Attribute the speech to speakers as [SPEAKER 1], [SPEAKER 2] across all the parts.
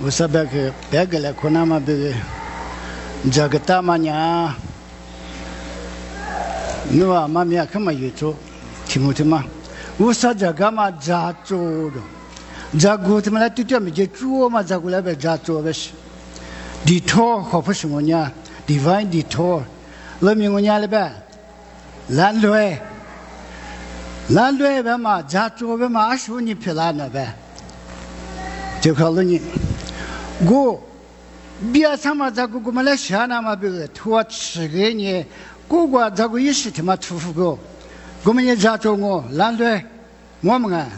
[SPEAKER 1] Usabek Begala Konama Big Jagatamania Noa Mamia Kama Yuto Timotima Usa Jagama Jato Jagutamala Tutam Jetuoma Zagulaba Jato Vesh Detour Hopusimonia Divine Detour Lemingonialaba Landway Bema Jato Bema Ashuni Pilana Ba Jokaluni Go Bia Sama Zagu Malashana Mabu, Twatch Genie, Gugua Zagu Yishitima Tufugo, Gomini Zatongo, Landwe, Womanga.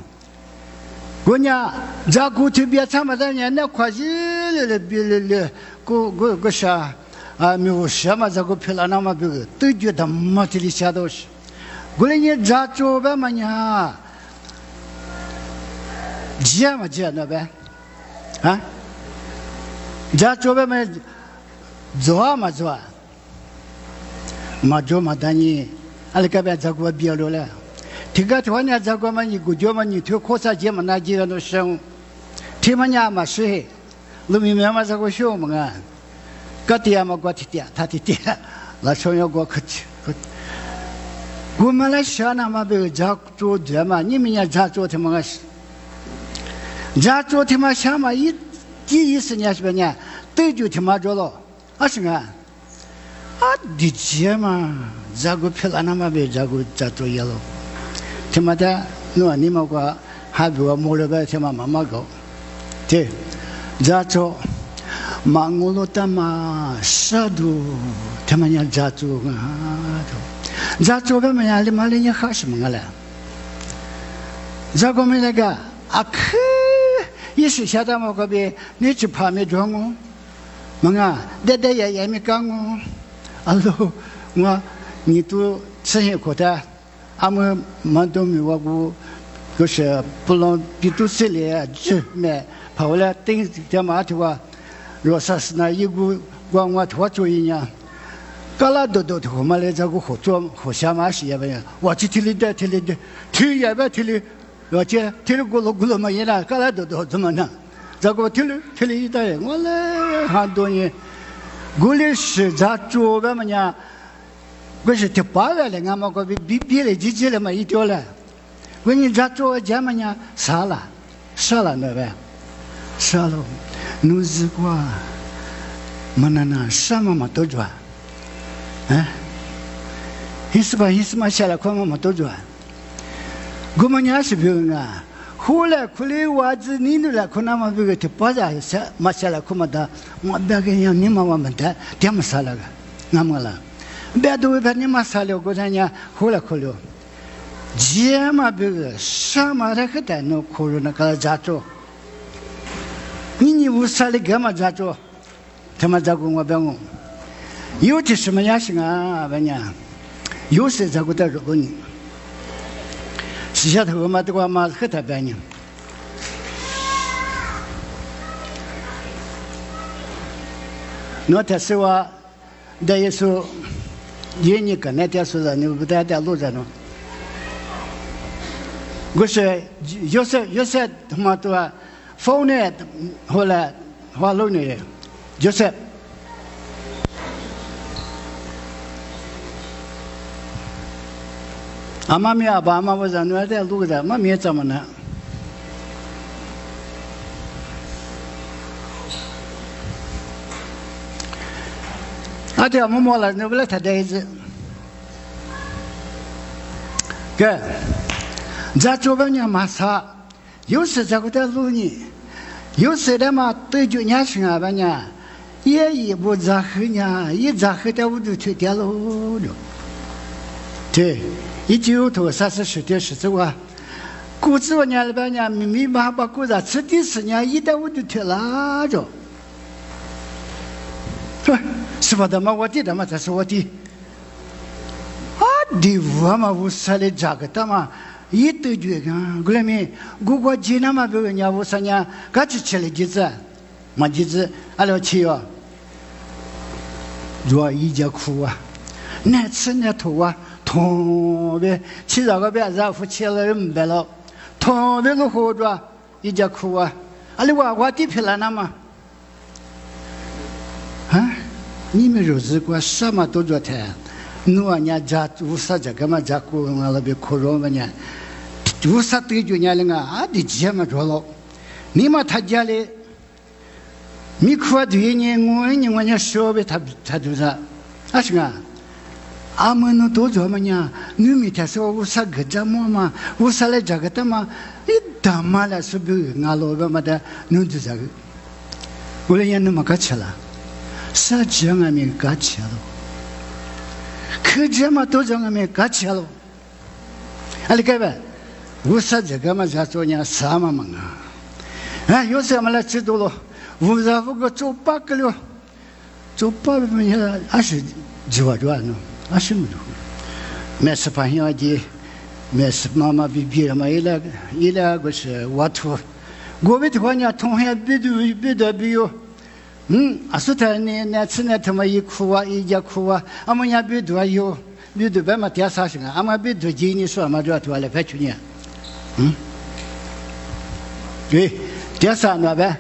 [SPEAKER 1] Gunya Zagu to be a Samadania, no quasi Gusha, Mushama Zagu Pilanama Bill, did you the Motili Shadows? Gulinia Zato Bamania Jama Janabe, huh? Jacob Zoa Mazwa Majo Madani Alcabe Zagua Bialola. Tigat one Zagomani, Gujomani, two Cosa Gemanaji no show. Timanya Mashi, Lumima Zago show, Manga. Gatiama Guatitia, Tatitia, La Soyo Gokut. Gumala Shana Mabu, Jaco Jama, Nimia Jaco Timash. Jaco Timashama eat. Is in Yasbania, did you to Majolo? Ashinga. Did Jema Zagu Pilanama be Zagu Jato Yellow? Timada, no Animaga, have you a more about Mamago? Te Jato Mangolotama Sadu Tamanya Jato Jato Bamaya Limalina Hashmangala Zagominaga Ak. Yes, Shadamagobe, nature palmy drongo. Manga, the day I am a gango. Although, need to say a quota. I'm a Mandomi Wagu, Gosha, Pulon, Pitusilia, me, Paola, things Jamatua, Rosasna, Yugu, Guanwat, Watuina. Galado to Homalezago, Hosamashi, watch it till it, till it, till it. Roger, Tilgolo Gulumayana, Calado, Domana. Zago Tilly, well, Handoni Gulish, Zatu, Ramania, Gush to Pala, and Amago, Bipili, Gigilama, Itola. When you Zatu, Jamania, Sala, never. Salo, Nuzigua, Manana, Sama Matojua. His my Shalakoma Matojua. Gumanias Bunga, Hula Kuli was Nina Konama to Paza, Masala Kumada, Mabagaya Nima Wamanta, Tiamasalaga, Namala. Bedu with Nima Salo Godania, Hula Kulu. Giama Bugger, Sama Rakata, no Corona Kalajato. Nini Wusali Gama Jato, Tamazagunga Bango. You just Mayashina, Vanya. You said Zaguta Guni. Shut home at the Guamas Hetabania. Not as so, there is so Yenica, Netasu, and you that Luzano. Gusha, you said Tomato, phone it, Hola, Walone, Joseph. Amamia Bama was another look at Mamma Tamana. I tell Momola never let a days. Good. Zatrovania Massa. You said Zaguta Luni. You said Emma Tejunashina Vanya. Ye would Zahinia, ye Zahita would do to Yellow. Te. You to a sausage dish, so good one, Albania, Mimi Babacuda, Citisnia, Ida would tell Ajo. Swadama, what did a mataswati? Ah, Divama was Sally Jagatama, eat the Grammy, Gugu Jinama Bunya Wusanya, Gachichelli Giza, Majiza, Alochio. Joa Ija Kua, Netsenatoa. Tombe, Chizaga za for children bellow. Tombe Hodra, Ijakua. Aliwa, what if Hilanama? 你们日子过什么都做台，我伢家无啥这个嘛家过我那边苦肉嘛呢，无啥对就伢那啊的钱嘛着了，你嘛他家里，你苦对呢，我伢说呗他就是，啊是啊。阿们那多做么呢？你们他说无啥个这么嘛，无啥来这个的嘛，一打嘛了是不是？俺老个嘛的，弄就这个，我来也那么个吃了，啥这样俺们个吃了，可这么多这俺们个吃了，啊你看呗，无啥这个嘛这做呢啥嘛嘛啊，有什么来知道了？无啥不过做八个了，做八个么呢？20几万多呢。啊什么都，没事朋友的，没事妈妈比别人嘛，一来个是我图，我们的话呢，同学比有，啊说他呢，那次呢他们一哭啊，一家哭啊，俺们家比多有，比多别嘛点啥事啊，俺们比多今年说嘛这多来拍去年，对，点啥那呗，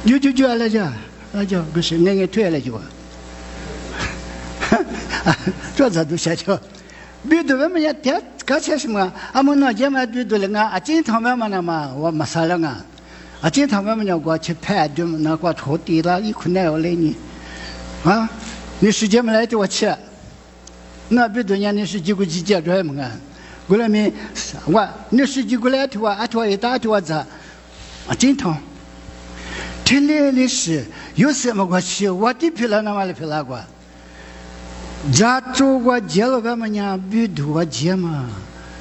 [SPEAKER 1] 就来着，那叫不是俺退来就。这咋都下去？比如我们也点搞些什么？俺们那家嘛比如了啊，经常我们那嘛我没啥了啊，经常我们那过去拍的那过拖地了，一困难要来你，啊，你时间没来的我去，那比如人你是几个季节着么啊？过来没我你是几个来的话，拖一大拖子，啊，经常，天来的是有什么过去？我的皮了那么来皮了过。家做过结了个么呢？比多结嘛，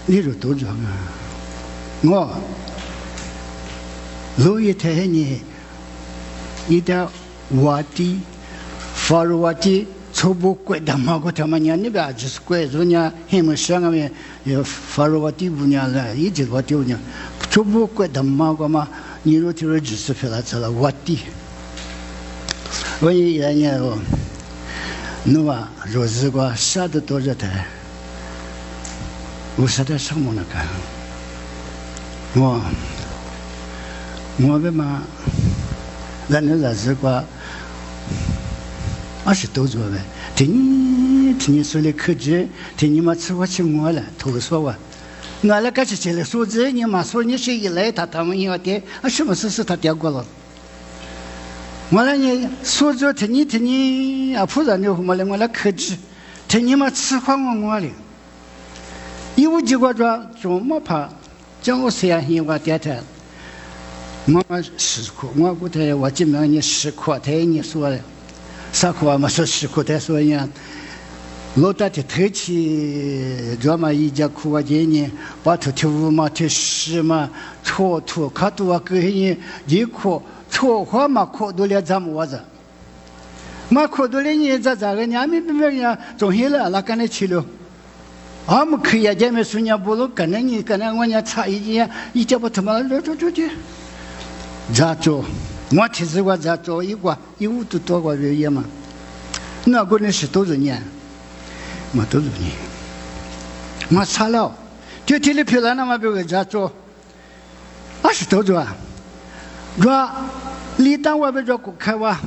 [SPEAKER 1] 你说多少啊？我路一台呢，一点瓦地，发入瓦地，初步贵的嘛个他们呢？你别就是贵，人家他们上面也发入瓦地不呢了，一直瓦地不呢，初步贵的嘛个嘛，你说就是就是非了这了瓦地，我一年哦。侬啊，若是个啥都多着的，我啥的什么那个，我们嘛，咱那若是个20多做呗，听你说的可知，听你嘛吃我吃我了，投诉我，我了个是写了数字，你嘛说你谁一来他们要的，啊什么事他掉过了。我来呢，说着听你啊，不然的话，我来克制，听你们吃饭我的，有几个做么怕，讲我虽然我点台，我10块，我估计我今年你10块，他你说的，3块嘛说10块，他说呢，老大的头期，这么一家苦啊，今年把头5嘛，头10嘛，错土卡多啊，给你1块。错话嘛，可多了咱们我子，嘛可多了你这个人家没呀，中心了，那跟你去了，俺们可以见面说人不如跟着你，跟着我家差一家不他妈这，咋做？我提示我咋做一5多个月嘛，那个人是多少年？没多少年，我差了，就提了票了，那么别个咋做？20多少啊？说，离当我们这开哇，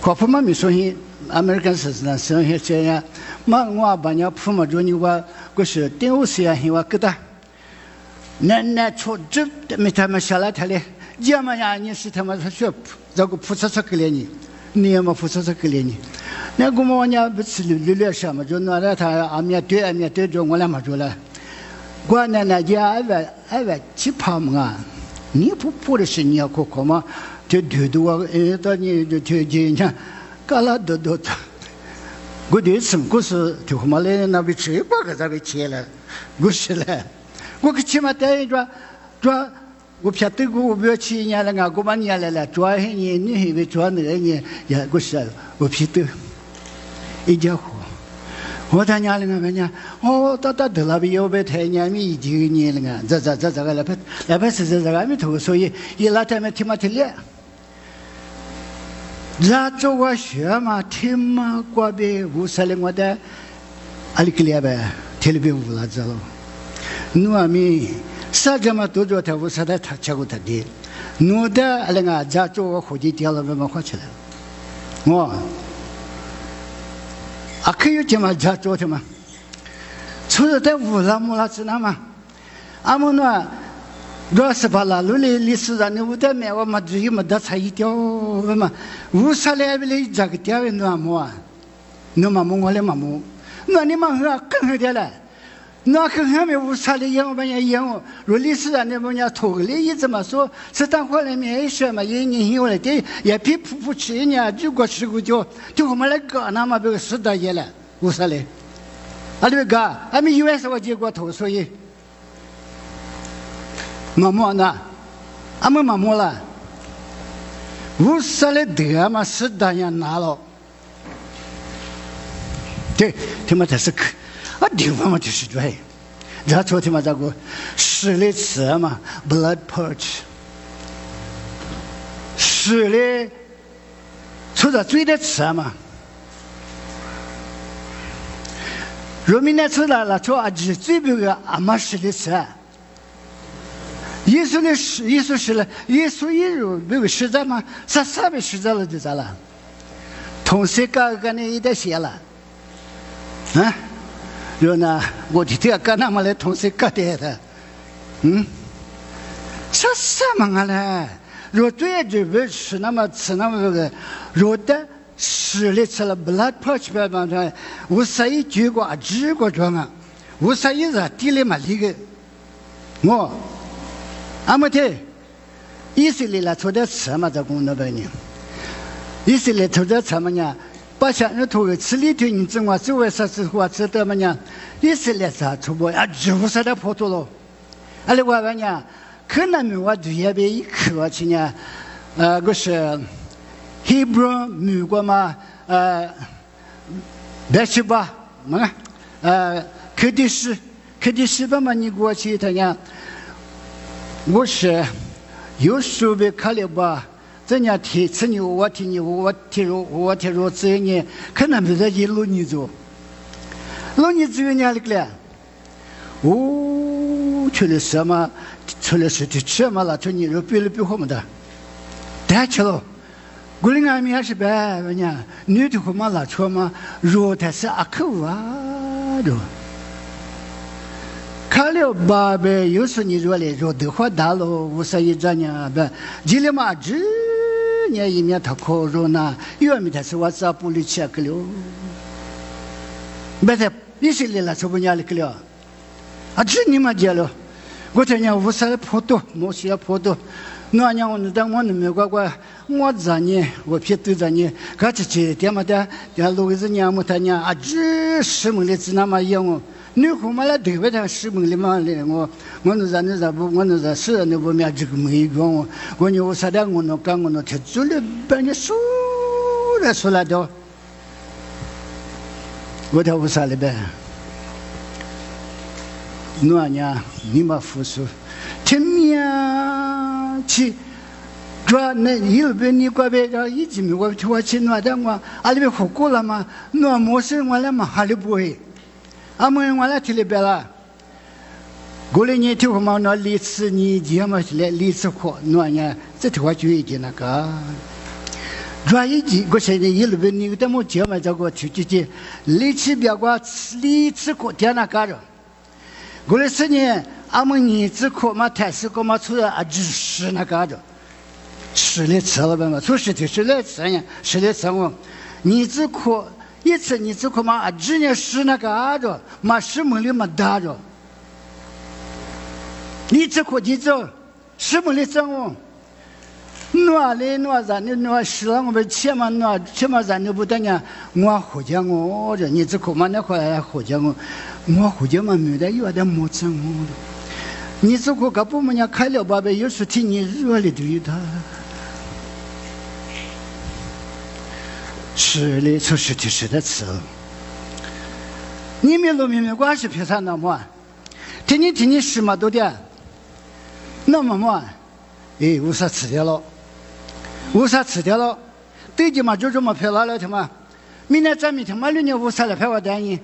[SPEAKER 1] 可不嘛没说些，American 是那说些这样，嘛我把人铺嘛，就你我是顶我些些我给他，那出这没他们下来他嘞，要么呀你是他们学这个菩萨给了你也没菩萨给了你，那个嘛人不是溜什么，就拿来他俺们对着我俩嘛做了，我那家2万7跑嘛。你不的是你要可吗？就多到你就你看，搞了多，我第一次我是就我们来那边吃过个这个钱了，不是了，我起码带着，我偏对我不要去年了，我把年来了，抓你以为抓那个你也不是，我偏对，一家伙。我他娘了个哦，到那边要被太娘咪1年了个，这个来不是这个没头，所以一拉他们听嘛听了，那做我学嘛听嘛过呗，无啥了我的，阿里个来呗，听了别无了这了，我们啥这么多做他无啥的他吃过他的，我的那个家做我伙计掉了别么花起来，我可以这么做的吗？除了在乌拉木拉知道吗？俺们呢，若是把那路的历史上的乌代面我们只有没得才一条嘛，乌啥来不了这个点位那么，那么我来嘛么，那你们和更好点了。那更还没乌啥的样我们也样，若历史上的我们要脱离一直嘛说，是当回来面一说嘛，一年有来的也比普普吃呢，如果吃过就我们来搞那么这个时代也了，乌啥嘞？啊，这个俺们以为是我结果头，所以嘛么呢？俺们嘛么了？乌啥嘞得嘛时代也拿了，对，他妈这是可。地方嘛就是对，然后他妈这个实力词嘛 ，blood purge， 实力出了罪的词嘛，人民的出来了，说啊，是最不个阿妈实力词，耶稣是了，耶稣一入没有实在嘛，啥被实在了就咋了？同时个呢一点写了，啊。然呢，我的天，干那么来同时干的，啥嘛嘞？若对就不吃那么这个，若的实力吃了blood purge吧嘛，我啥一举过治过状啊，我啥一日地里嘛那个，俺们的以色列来做点吃嘛，在工作边呢，以色列做点吃嘛呢。把现在头吃里头你整我周围啥子话吃的嘛呢？以色列啥出不啊？就是的破土了。阿里娃娃呢？可能没我对也别一刻去呢。个是 Hebrew 美国嘛别去吧嘛克迪斯吧嘛你过去他呢？我是有时候看了吧。这样提吃你，我提你，我提入这呢，可能不是一路你走，路你走呢那个，出了什么？出了是什么了？出你肉比了比我们的，太吃了。我们俺们也是白呢，女的和嘛拉错嘛，肉它是阿口啊肉。看了爸爸，有时你说嘞，肉的话大了，我说一张呢，不，这里嘛只。你一面他烤肉呢，有面他是我咋不里吃个了？没得，以色列了，是不伢里个了？啊，这你们讲了，我这伢无啥破多，没些破多。那伢我那当我那没乖，我咋呢？我偏对着呢，可是这点么的，点路子伢么他伢啊，这什么的只那么样哦。你和嘛来对不对？是门里嘛来我那不我那是那不面这个没用我你我啥的我那干我那天做了把你说来的，我他无啥了呗？那呢你嘛付出，天面去。说那一路边你过边让一直没我去我去那的我阿里边火锅了嘛？那没事我来嘛哈里不会。俺们我来提了别了，过来年头我们那历史你节目来历史课，那呢这头我就已经那个，专业级我现在一路边你怎么节目这个去历史别个历史课点那个着，过来10年俺们历史课嘛台式课嘛出来啊就是那个着，实力吃了呗嘛，出实体实力吃呢，实力吃我历史课。一次你只可嘛，只年是那个阿着，嘛是门里嘛大着。你只可记着，是门里整哦。哪里哪咱的哪是了我们切嘛哪切嘛咱的不得呢？我胡讲我这你只可嘛那块胡讲我胡讲嘛没得有点没整我。你只可个部门呢开了吧呗，有时听你热里头有他。是的，出实体是的词。你们明白关系偏上那么，听你什么都的，那么，为啥吃掉了？为啥吃掉了？对的嘛，就这么拍拉了他妈，明天咱明天嘛6年为啥来拍我单呢？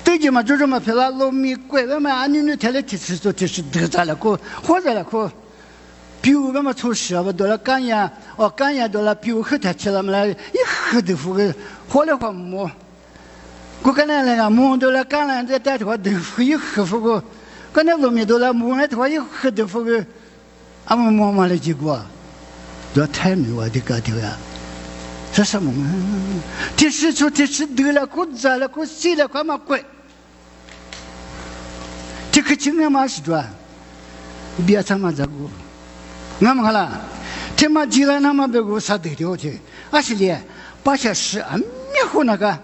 [SPEAKER 1] 对的嘛，就这么拍拉，老米怪了嘛，俺女天来提吃都提是得咋了过，活着了过，比如我们从社会到了干呀，干呀到了比如后头去了么来，一喝豆腐个，喝了话馍。我跟那个馍到了干了，再带头豆腐一喝服个，跟那路面到了馍那头一喝豆腐个，俺们妈妈来结果，这太没我的个头呀。这什么嘛？第十出第十得了，可咋了？可谁了？可嘛贵？这个经验嘛是多，别他妈这个，俺们看了，他妈进来那么别个啥得掉去，而且嘞，把些事啊灭乎那个，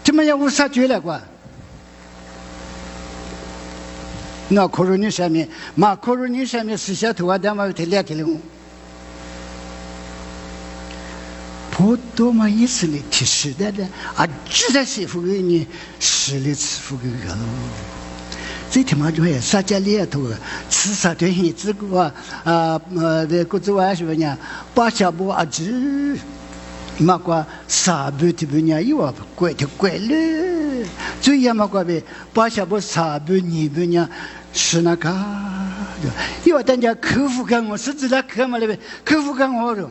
[SPEAKER 1] 他妈也无啥觉了个。那可是你上面，嘛可是你上面是下头啊，他妈他练起来。不多嘛意思呢？提时代的啊，只在师傅给你实力师傅给个喽。这他妈就还啥家里头，吃啥东西这个这个子玩什么呢？把下不啊只，嘛个啥不的不呢？又啊怪的怪了。最也嘛个呗，把下不啥不你不呢？是那个，因为大家客户跟我是知道客嘛了呗，客户跟我了。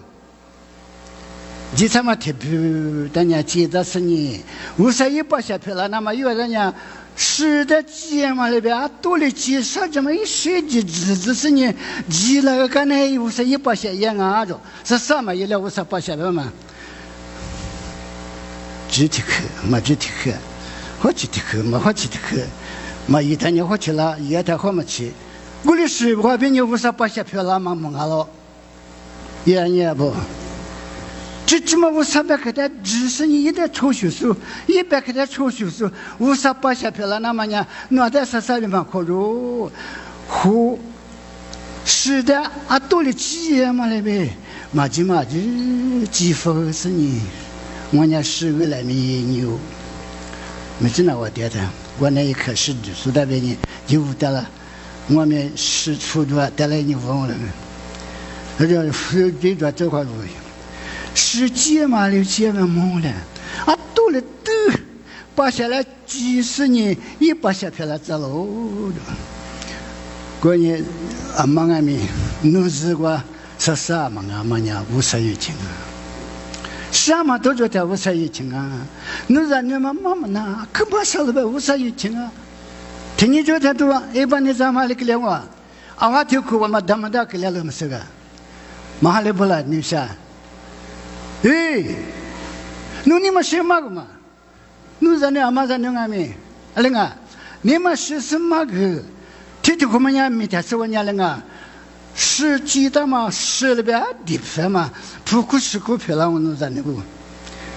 [SPEAKER 1] 你他妈特别，大家记得是你，为啥也把下票了？那么有人家是的记嘛那边多了记啥这么一设计字是你记了个干那为啥也把下也啊着？是什么也了为啥把下了嘛？具体课没具体课，好具体课没好具体课，没一天你好去了，一天好没去。我的师傅比你为啥把下票了嘛蒙啊了？也不。这么我300给他，只是你一点抽学数，100给他抽学数，我啥把下票了？那么呢，那在啥地方可入？胡是的啊，多了几嘛了呗？嘛几分是你？我家10个来没牛，没知道我爹的，我那一刻是数那边呢，就不得了，我们是出多得来你问了，那叫这段这块路。是几嘛6几万毛了，啊多了都把下来几十年也把下票了走喽。关键啊忙啊咪，弄是个啥忙啊忙呀无啥有情啊，啥嘛都觉得无啥有情啊，弄让你们妈妈呢，可把啥了呗无啥有情啊，听你觉得多，一般你咋嘛来个了我，啊我听过我们他们那个了么是个，马来不来你啥？哎，你们什么个嘛？你在那嘛在那外面，那个，你们是什么个？天天我们家每天是我家那个，是记得嘛？是那边地方嘛？不过是股票了，我弄在那个。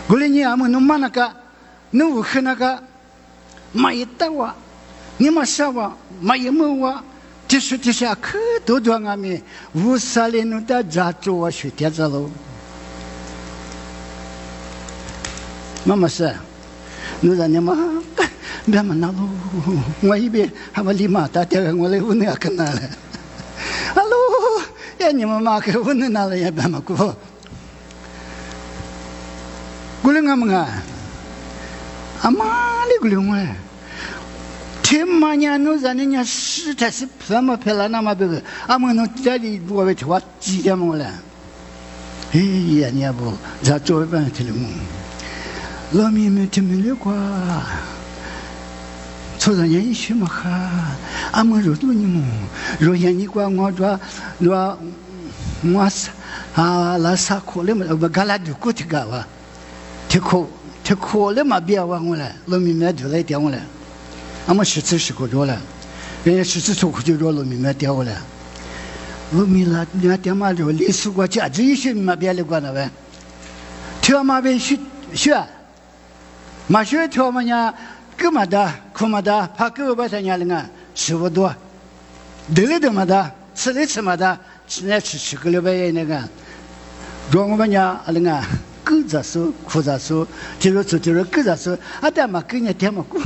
[SPEAKER 1] 我来你俺们弄嘛那个，弄和那个，没一打我，你们啥我，没一毛我，这下可多多俺们，无啥嘞弄到家做我学点子喽。妈妈是，你让你妈别嘛那路，我一边还把立马打电话我来问你看哪了，hello，呀你们妈给问你哪了也别嘛过，过来俺们啊，阿妈你过来我，天妈呀，你让人家实在是什么漂亮那么别个，阿们侬家里我为话几点么了？哎呀，你也不，咱做一半听了么？老妹妹听没了过，从人家一学嘛哈，俺们肉多你么？肉眼你管我抓，我啊拉萨苦了嘛，我干了就过去干哇，太苦了嘛别忘我了，老妹妹就来点我了，俺们10次过着了，人家10次出去着老妹妹点我了，老妹了，人家点嘛着历史过价值一学嘛别了过那呗，跳嘛别学。马学跳嘛呀，干嘛的？苦嘛的？怕狗把他家那个食物多，得了的嘛的，吃嘛的，吃个600那个，让我们家那个狗子手、苦子手，就是狗子手，啊，但嘛狗人点嘛过，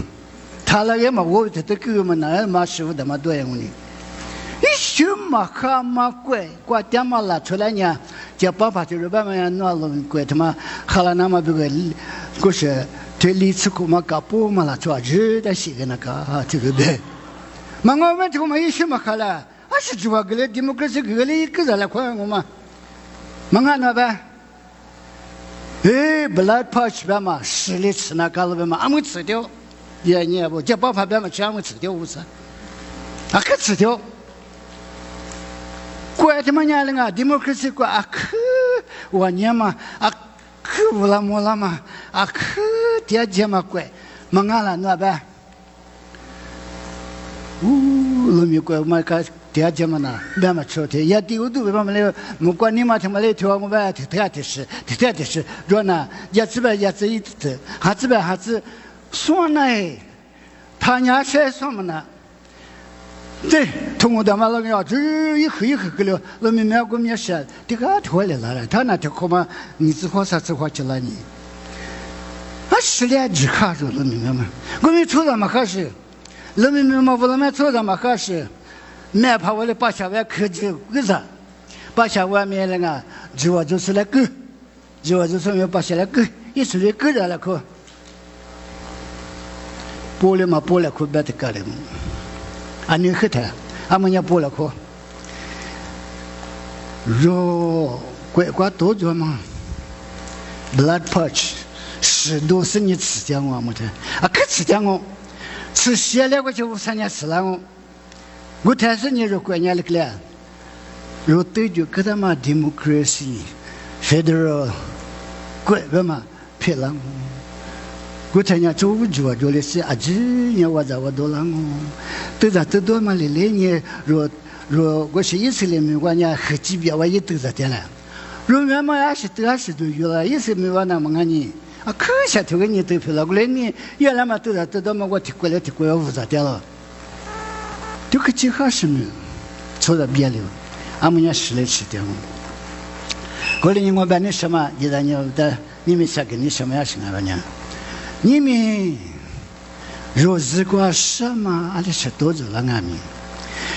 [SPEAKER 1] 他那个嘛我这狗嘛那嘛食物的嘛多样的，一学嘛哈嘛怪点嘛拉出来呢，叫爸爸就是爸爸呀，那老怪他妈哈了那么这个故事。这历史课嘛搞不嘛了，做日的些个那个这个呗。嘛我们这个嘛一学嘛好了，啊是主要个嘞，democracy个嘞一个人来管我嘛，忙啊那呗。blood patch 呗嘛，实力吃那干了呗嘛，俺们吃掉，也不，这办法呗嘛，全部吃掉无啥，可吃掉。怪他妈娘的啊，democracy 怪可我年嘛可乌拉木拉嘛可爹爹嘛怪，忙啊了那呗。路米怪嘛个爹爹嘛那，别嘛说的，也丢丢别嘛嘞，木管你嘛他妈嘞跳我呗，跳的是，说呢，也是呗，也是一直，还是算呢，他家谁算嘛呢？对，通过他妈那个呀，这一黑个了，那没过没事，这个脱来了，他那就可嘛，你只好啥只好去了你，10年只看着了明白吗？我们出咱们还是，那明白吗？我们出咱们还是，哪怕我的8千万科技为啥？8千万面那个，主要就是那个，主要就是要8千那个，一出来个人了可，剥了可别的干了。俺女黑台，俺们也播了课。肉乖多着嘛 ，blood patch， 都是你吃掉我么的，可吃掉我，吃血了我就3年吃了我，我台是你肉乖年了个了，肉对就给他妈 democracy，federal， 乖个嘛，别了我。我才伢做的是这伢我多了我，都在这多嘛哩你若我是以色列民我伢很级别我也都在点了，若原嘛也是都有了，以色列民我那么俺你可下头给你都票了，过来你原来嘛都在这嘛我提过来我在点了，就可几何什么，错了别了，俺们伢实来吃掉。过来你我把你什么，你让你的你们想跟你什么样生活呢？你们若是过什么，阿里是多做了俺们，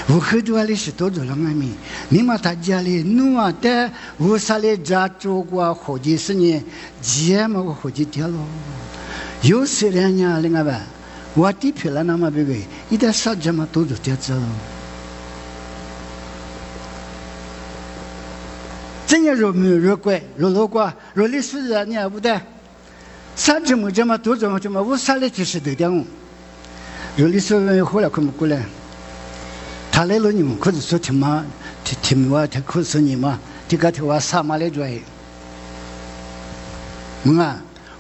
[SPEAKER 1] 我很多阿里是多做了俺们。你们大家里弄啊的，我啥里家做过好几十年，节目我好几天了。有些人家那个吧，我地皮了那么别个，一点啥节目都做点子了。真要若怪若老怪若历史人家不得。啥这么多这么，我啥来就是得点我。有的时候后来可没过来，他来了你们可是说听嘛，听我他可是你嘛，这个头我啥嘛来做？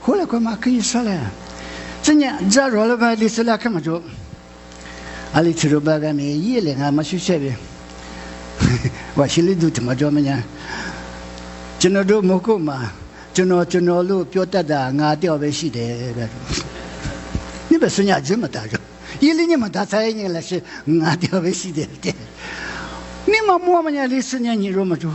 [SPEAKER 1] 后来干嘛可以说了？这年这热了吧，历史来看嘛着，阿里吃着吧个没一了，俺没去学呗。我心里都他妈着么呢？今朝都没够嘛。就那路表达的俺掉为是的，你别说人家这么大着，一里你们大才人了是俺掉为是的，你们摸么呢？历史呢？你说么着？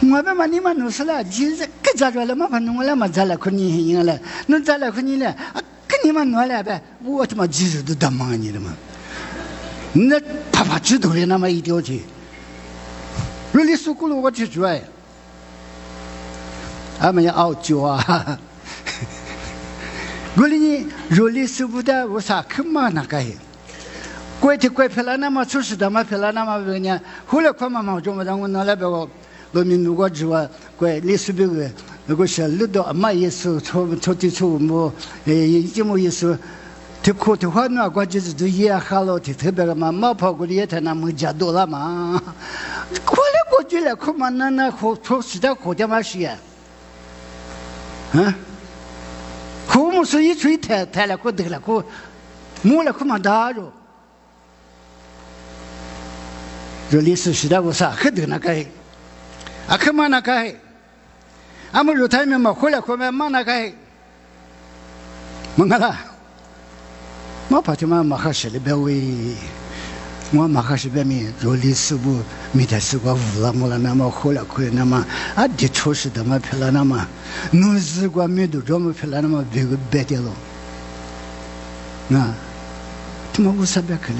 [SPEAKER 1] 我别嘛，你们弄死了，其实可咋着了？嘛，反正我俩嘛咋了？可你赢了，弄咋了？可你了？跟你们弄了呗？我他妈几日都当忙你了嘛？那啪知道了那么一条去。若历史古了我去做哎，俺们要傲娇啊！我哩若历史不得我啥看嘛那个？怪漂亮那么出事的嘛漂亮那么别呢？后来快慢慢做嘛，让我拿来别个，农民如果知道怪历史别个，如果是遇到嘛意思错么已经没意思。这课的话，那关键是都也好了，特别个嘛，毛跑过来也他那么加多了嘛。过来过去了，可嘛那可实在可点嘛事呀？可我们是一吹抬了，可得了，可没了，可嘛大着。这历史时代我啥可得那个？可嘛那个？俺们入台面嘛，回来可嘛那个？么个啦？我怕他妈马哈是里边为，我马哈是边面若历史部没得事过乌了么了，那么后来可以那么的确实的嘛漂亮那么，弄事过没都这么漂亮那么别个别的了，他妈乌啥别去了，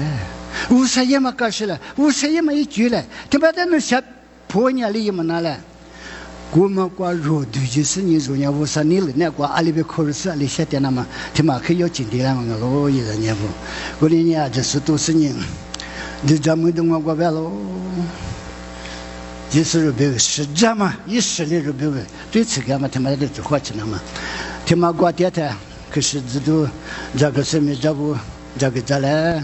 [SPEAKER 1] 乌啥也没干事了，乌啥也没一句了，他妈在那下破年里也没拿来，我们过肉对就是你说你我说你了，那过阿里边考试阿里些点那么，他妈可要紧的了嘛，我一人也不，我的呢就是都是人，就咱们东过完了。就是别实战嘛，一实力就别为，对此个嘛他妈的就花钱了嘛，他妈过电台，可是这都这个什么这不这个咋来？